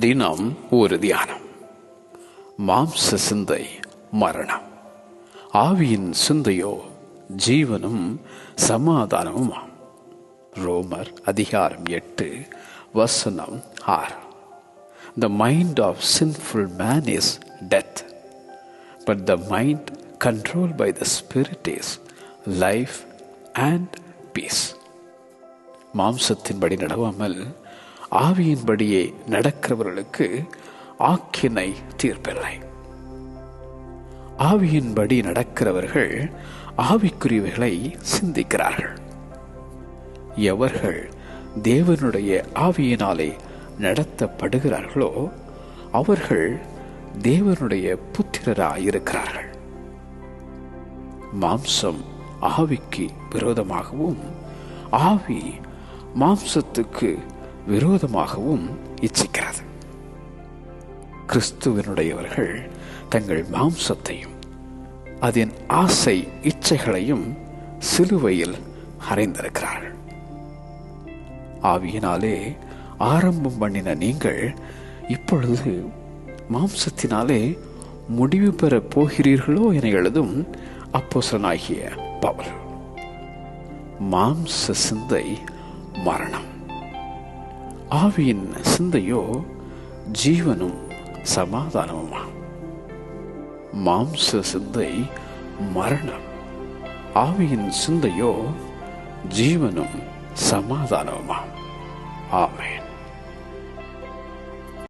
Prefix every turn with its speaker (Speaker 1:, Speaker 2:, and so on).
Speaker 1: தினம் ஒரு தியானம். மாம்ச சிந்தை மரணம், ஆவியின் சிந்தையோ ஜீவனும் சமாதானமுமாம். ரோமர் அதிகாரம் 8 வசனம் 6. The mind of sinful man is death, but the mind controlled by the Spirit is life and peace. மாம்சத்தின்படி நடவாமல் ஆவியின்படியே நடக்கிறவர்களுக்கு ஆக்கினை தீர்ப்பில்லை. ஆவியின்படி நடக்கிறவர்கள் ஆவிக்குரியவைகளை சிந்திக்கிறார்கள். எவர்கள் தேவனுடைய ஆவியினாலே நடத்தப்படுகிறார்களோ அவர்கள் தேவனுடைய புத்திரராயிருக்கிறார்கள். மாம்சம் ஆவிக்கு விரோதமாகவும் ஆவி மாம்சத்துக்கு விரோதமாகவும் இச்சிக்கிறது. கிறிஸ்துவனுடையவர்கள் தங்கள் மாம்சத்தையும் அதன் ஆசை இச்சைகளையும் சிலுவையில் அறைந்திருக்கிறார்கள். ஆவியினாலே ஆரம்பம் பண்ணின நீங்கள் இப்பொழுது மாம்சத்தினாலே முடிவு பெறப் போகிறீர்களோ என எழுதும் அப்போஸ்தலனாகிய பவுல். மாம்ச சிந்தை மரணம், ஆவியின் சிந்தையோ ஜீவனும் சமாதானமுமா. மாம்ச சிந்தை மரணம், ஆவியின் சிந்தையோ ஜீவனும் சமாதானமுமா.